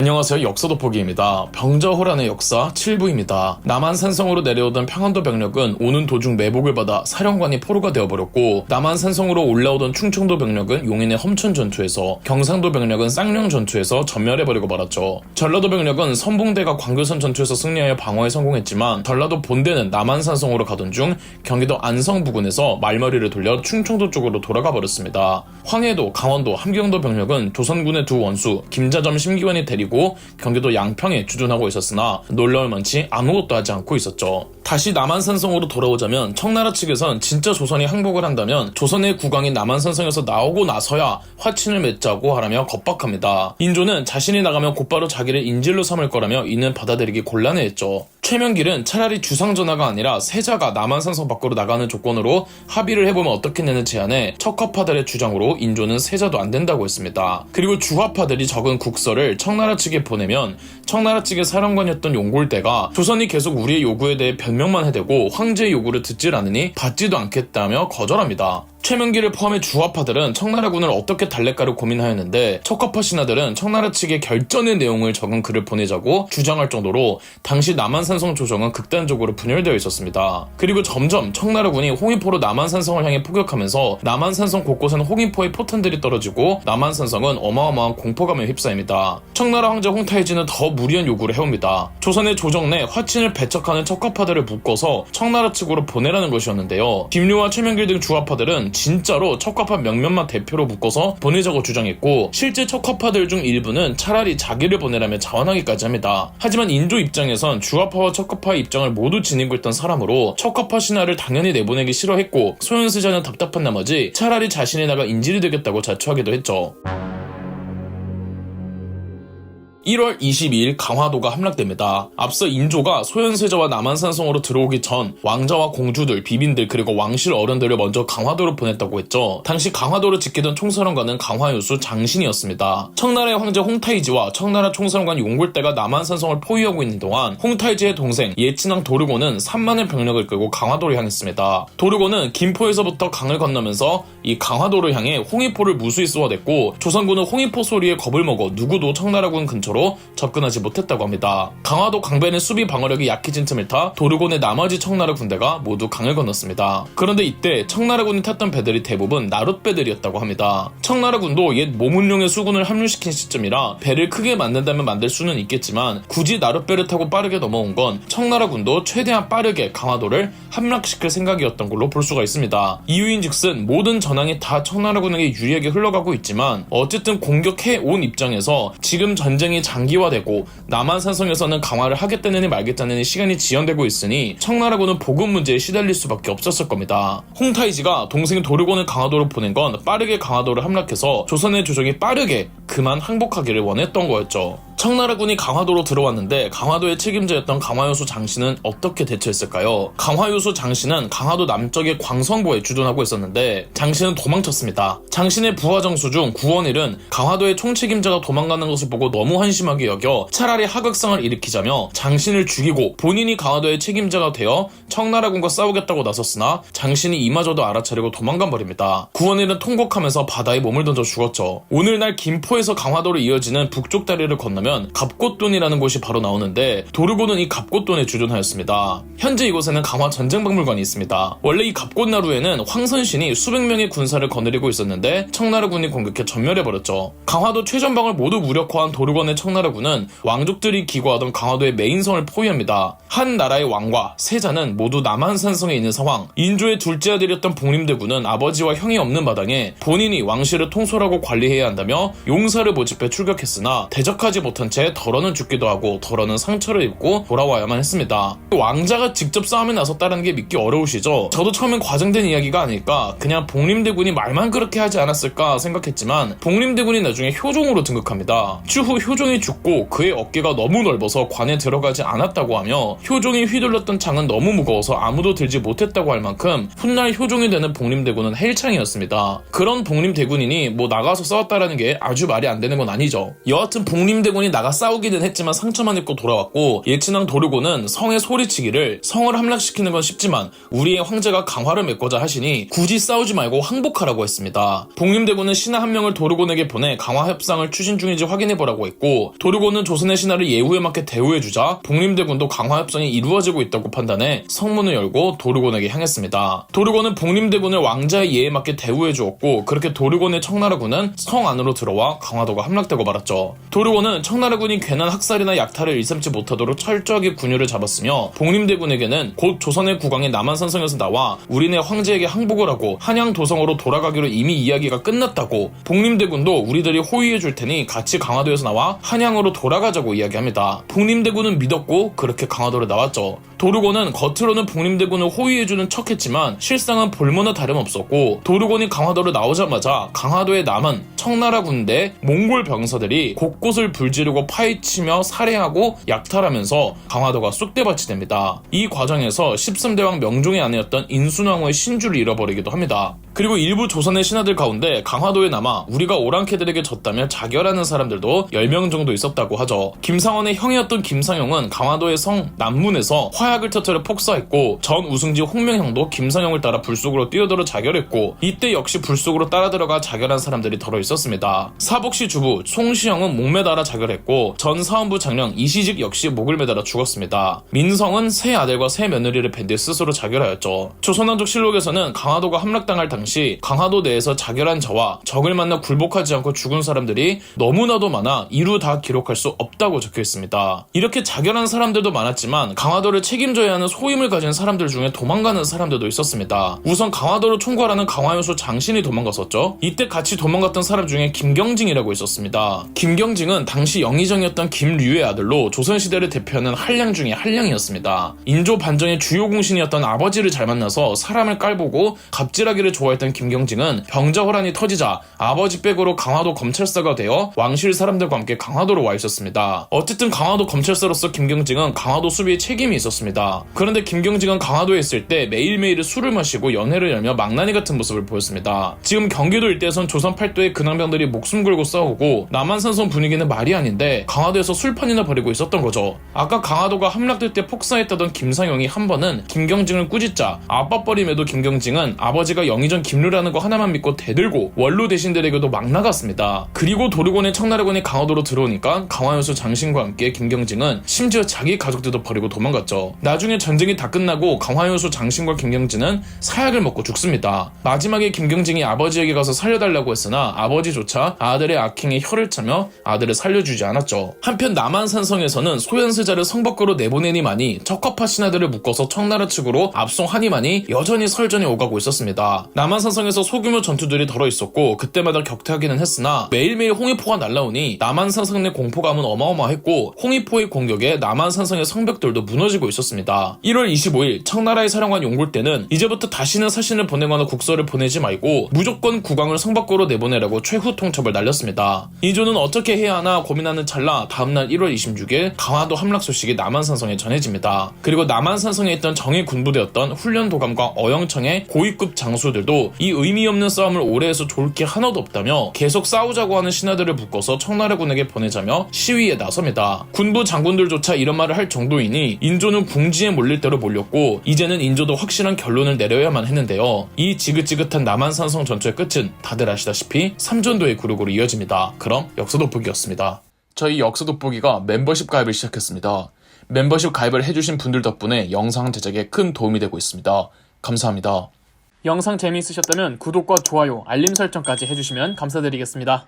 안녕하세요. 역사돋보기입니다. 병자호란의 역사 7부입니다. 남한산성으로 내려오던 평안도 병력은 오는 도중 매복을 받아 사령관이 포로가 되어버렸고, 남한산성으로 올라오던 충청도 병력은 용인의 험천 전투에서, 경상도 병력은 쌍령 전투에서 전멸해버리고 말았죠. 전라도 병력은 선봉대가 광교산 전투에서 승리하여 방어에 성공했지만, 전라도 본대는 남한산성으로 가던 중 경기도 안성 부근에서 말머리를 돌려 충청도 쪽으로 돌아가 버렸습니다. 황해도, 강원도, 함경도 병력은 조선군의 두 원수 김자점, 심기관이 데리고 경기도 양평에 주둔하고 있었으나 놀라울 만치 아무것도 하지 않고 있었죠. 다시 남한산성으로 돌아오자면, 청나라 측에선 진짜 조선이 항복을 한다면 조선의 국왕이 남한산성에서 나오고 나서야 화친을 맺자고 하라며 겁박합니다. 인조는 자신이 나가면 곧바로 자기를 인질로 삼을 거라며 이는 받아들이기 곤란해했죠. 최명길은 차라리 주상전하가 아니라 세자가 남한산성 밖으로 나가는 조건으로 합의를 해보면 어떻겠냐는 제안에 척허파들의 주장으로 인조는 세자도 안 된다고 했습니다. 그리고 주화파들이 적은 국서를 청나라 측에 보내면 청나라 측의 사령관이었던 용골대가 조선이 계속 우리의 요구에 대해 변명만 해대고 황제의 요구를 듣질 않으니 받지도 않겠다며 거절합니다. 최명길을 포함해 주화파들은 청나라군을 어떻게 달랠까를 고민하였는데, 척허파 신하들은 청나라 측의 결전의 내용을 적은 글을 보내자고 주장할 정도로 당시 남한산성 조정은 극단적으로 분열되어 있었습니다. 그리고 점점 청나라군이 홍위포로 남한산성을 향해 포격하면서 남한산성 곳곳에는 홍위포의 포탄들이 떨어지고 남한산성은 어마어마한 공포감에 휩싸입니다. 청나라 황제 홍타이지는 더 무리한 요구를 해옵니다. 조선의 조정 내 화친을 배척하는 척허파들을 묶어서 청나라 측으로 보내라는 것이었는데요. 김류와 최명길 등 주화파들은 진짜로 척허파 몇몇만 대표로 묶어서 보내자고 주장했고, 실제 척허파들 중 일부는 차라리 자기를 보내라며 자원하기까지 합니다. 하지만 인조 입장에선 주화파와 척허파의 입장을 모두 지니고 있던 사람으로 척허파 신하를 당연히 내보내기 싫어했고, 소현세자는 답답한 나머지 차라리 자신이 나가 인질이 되겠다고 자초하기도 했죠. 1월 22일 강화도가 함락됩니다. 앞서 인조가 소현세자와 남한산성으로 들어오기 전 왕자와 공주들, 비빈들, 그리고 왕실 어른들을 먼저 강화도로 보냈다고 했죠. 당시 강화도를 지키던 총사령관은 강화유수 장신이었습니다. 청나라의 황제 홍타이지와 청나라 총사령관 용골대가 남한산성을 포위하고 있는 동안 홍타이지의 동생 예친왕 도르고는 3만의 병력을 끌고 강화도를 향했습니다. 도르고는 김포에서부터 강을 건너면서 이 강화도를 향해 홍위포를 무수히 쏘아댔고, 조선군은 홍위포 소리에 겁을 먹어 누구도 청나라군 근처로 접근하지 못했다고 합니다. 강화도 강변의 수비 방어력이 약해진 틈을 타 도르곤의 나머지 청나라 군대가 모두 강을 건넜습니다. 그런데 이때 청나라군이 탔던 배들이 대부분 나룻배들이었다고 합니다. 청나라군도 옛 모문룡의 수군을 합류시킨 시점이라 배를 크게 만든다면 만들 수는 있겠지만, 굳이 나룻배를 타고 빠르게 넘어온 건 청나라군도 최대한 빠르게 강화도를 함락시킬 생각이었던 걸로 볼 수가 있습니다. 이유인즉슨 모든 전황이 다 청나라군에게 유리하게 흘러가고 있지만, 어쨌든 공격해온 입장에서 지금 전쟁이 장기화되고 남한산성에서는 강화를 하겠다느니 말겠다느니 시간이 지연되고 있으니 청나라군은 보급 문제에 시달릴 수밖에 없었을 겁니다. 홍타이지가 동생 도르곤을 강화도로 보낸 건 빠르게 강화도를 함락해서 조선의 조정이 빠르게 그만 항복하기를 원했던 거였죠. 청나라군이 강화도로 들어왔는데 강화도의 책임자였던 강화유수 장신은 어떻게 대처했을까요? 강화유수 장신은 강화도 남쪽의 광성보에 주둔하고 있었는데 장신은 도망쳤습니다. 장신의 부하 정수 중 구원일은 강화도의 총책임자가 도망가는 것을 보고 너무 한심하게 여겨 차라리 하극상을 일으키자며 장신을 죽이고 본인이 강화도의 책임자가 되어 청나라군과 싸우겠다고 나섰으나 장신이 이마저도 알아차리고 도망가 버립니다. 구원일은 통곡하면서 바다에 몸을 던져 죽었죠. 오늘날 김포에서 강화도로 이어지는 북쪽 다리를 건너면 갑곶돈이라는 곳이 바로 나오는데, 도르고는 이 갑곶돈에 주둔하였습니다. 현재 이곳에는 강화 전쟁박물관이 있습니다. 원래 이 갑곶나루에는 황선신이 수백 명의 군사를 거느리고 있었는데 청나라군이 공격해 전멸해버렸죠. 강화도 최전방을 모두 무력화한 도르곤의 청나라군은 왕족들이 기거하던 강화도의 메인성을 포위합니다. 한 나라의 왕과 세자는 모두 남한산성에 있는 상황. 인조의 둘째 아들이었던 복림대군은 아버지와 형이 없는 마당에 본인이 왕실을 통솔하고 관리해야 한다며 용사를 모집해 출격했으나 대적하지 못한 채 덜어는 죽기도 하고 덜어는 상처를 입고 돌아와야만 했습니다. 왕자가 직접 싸움에 나섰다는 게 믿기 어려우시죠? 저도 처음엔 과장된 이야기가 아닐까, 그냥 복림대군이 말만 그렇게 하지 않았을까 생각했지만, 복림대군이 나중에 효종으로 등극합니다. 추후 효종이 죽고 그의 어깨가 너무 넓어서 관에 들어가지 않았다고 하며, 효종이 휘둘렀던 창은 너무 무거워서 아무도 들지 못했다고 할 만큼 훗날 효종이 되는 복림대군은 헬창이었습니다. 그런 복림대군이니 뭐 나가서 싸웠다라는 게 아주 말이 안 되는 건 아니죠. 여하튼 복림대군이 도르곤이 나가 싸우기는 했지만 상처만 입고 돌아왔고, 예친왕 도르곤은 성에 소리치기를 성을 함락시키는 건 쉽지만 우리의 황제가 강화를 맺고자 하시니 굳이 싸우지 말고 항복하라고 했습니다. 복림대군은 신하 한 명을 도르곤에게 보내 강화 협상을 추진 중인지 확인해보라고 했고, 도르곤은 조선의 신하를 예후에 맞게 대우해주자 복림대군도 강화 협상이 이루어지고 있다고 판단해 성문을 열고 도르곤에게 향했습니다. 도르곤은 복림대군을 왕자의 예에 맞게 대우해주었고, 그렇게 도르곤의 청나라군은 성 안으로 들어와 강화도가 함락되고 말았죠. 도르곤은 청나라군이 괜한 학살이나 약탈을 일삼지 못하도록 철저하게 군유를 잡았으며, 복림대군에게는 곧 조선의 국왕이 남한산성에서 나와 우리네 황제에게 항복을 하고 한양 도성으로 돌아가기로 이미 이야기가 끝났다고, 복림대군도 우리들이 호위해줄 테니 같이 강화도에서 나와 한양으로 돌아가자고 이야기합니다. 복림대군은 믿었고 그렇게 강화도로 나왔죠. 도르곤은 겉으로는 복림대군을 호위해주는 척했지만 실상은 볼모나 다름없었고, 도르곤이 강화도로 나오자마자 강화도에 남은 청나라 군대 몽골 병사들이 곳곳을 불지르고 파헤치며 살해하고 약탈하면서 강화도가 쑥대밭이 됩니다. 이 과정에서 13대왕 명종의 아내였던 인순왕후의 신주를 잃어버리기도 합니다. 그리고 일부 조선의 신하들 가운데 강화도에 남아 우리가 오랑캐들에게 졌다며 자결하는 사람들도 10명 정도 있었다고 하죠. 김상원의 형이었던 김상용은 강화도의 성 남문에서 화약을 터뜨려 폭사했고, 전 우승지 홍명형도 김상용을 따라 불속으로 뛰어들어 자결했고, 이때 역시 불속으로 따라 들어가 자결한 사람들이 덜어 있었습니다. 사복시 주부 송시영은 목 매달아 자결했고, 전 사원부 장령 이시직 역시 목을 매달아 죽었습니다. 민성은 세 아들과 세 며느리를 밴 뒤 스스로 자결하였죠. 조선왕족 실록에서는 강화도가 함락당할 당시 강화도 내에서 자결한 자와 적을 만나 굴복하지 않고 죽은 사람들이 너무나도 많아 이루 다 기록할 수 없다고 적혀 있습니다. 이렇게 자결한 사람들도 많았지만 강화도를 책임져야 하는 소임을 가진 사람들 중에 도망가는 사람들도 있었습니다. 우선 강화도를 총괄하는 강화요소 장신이 도망갔었죠. 이때 같이 도망갔던 사람 중에 김경징이라고 있었습니다. 김경징은 당시 영의정이었던 김류의 아들로 조선시대를 대표하는 한량 중에 한량이었습니다. 인조 반정의 주요 공신이었던 아버지를 잘 만나서 사람을 깔보고 갑질하기를 좋아했던 김경징은 병자 호란이 터지자 아버지 백으로 강화도 검찰사가 되어 왕실 사람들과 함께 강화도로 와 있었습니다. 어쨌든 강화도 검찰사로서 김경징은 강화도 수비에 책임이 있었습니다. 그런데 김경징은 강화도에 있을 때 매일매일 술을 마시고 연회를 열며 망나니 같은 모습을 보였습니다. 지금 경기도 일대에선 조선 팔도의 근황병들이 목숨 걸고 싸우고 남한산성 분위기는 말이 아닌데 강화도에서 술판이나 벌이고 있었던 거죠. 아까 강화도가 함락될 때 폭사했다던 김상용이 한 번은 김경징을 꾸짖자 아빠버림에도 김경징은 아버지가 영의정 김류라는 거 하나만 믿고 대들고 원로 대신들에게도 막 나갔습니다. 그리고 도르곤의 청나라군이 강화도로 들어오니까 강화요소 장신과 함께 김경징은 심지어 자기 가족들도 버리고 도망갔죠. 나중에 전쟁이 다 끝나고 강화요소 장신과 김경진은 사약을 먹고 죽습니다. 마지막에 김경징이 아버지에게 가서 살려달라고 했으나 아버지조차 아들의 악행에 혀를 차며 아들을 살려주지 않았죠. 한편 남한산성에서는 소현세자를 성 밖으로 내보내니만이 적합한 신하들을 묶어서 청나라 측으로 압송하니만이 여전히 설전이 오가고 있었습니다. 남한산성에서 소규모 전투들이 덜어 있었고 그때마다 격퇴하기는 했으나 매일매일 홍위포가 날라오니 남한산성 내 공포감은 어마어마했고, 홍위포의 공격에 남한산성의 성벽들도 무너지고 있었습니다. 1월 25일 청나라의 사령관 용굴대는 이제부터 다시는 사신을 보내거나 국서를 보내지 말고 무조건 국왕을 성 밖으로 내보내라고 최후 통첩을 날렸습니다. 인조는 어떻게 해야 하나 고민하는 찰나 다음날 1월 26일 강화도 함락 소식이 남한산성에 전해집니다. 그리고 남한산성에 있던 정예 군부대였던 훈련도감과 어영청의 고위급 장수들도 이 의미 없는 싸움을 오래 해서 좋을 게 하나도 없다며 계속 싸우자고 하는 신하들을 묶어서 청나라군에게 보내자며 시위에 나섭니다. 군부 장군들조차 이런 말을 할 정도이니 인조는 궁지에 몰릴 대로 몰렸고, 이제는 인조도 확실한 결론을 내려야만 했는데요. 이 지긋지긋한 남한산성 전투의 끝은 다들 아시다시피 삼전도의 굴욕으로 이어집니다. 그럼 역사돋보기였습니다. 저희 역사돋보기가 멤버십 가입을 시작했습니다. 멤버십 가입을 해주신 분들 덕분에 영상 제작에 큰 도움이 되고 있습니다. 감사합니다. 영상 재미있으셨다면 구독과 좋아요, 알림 설정까지 해주시면 감사드리겠습니다.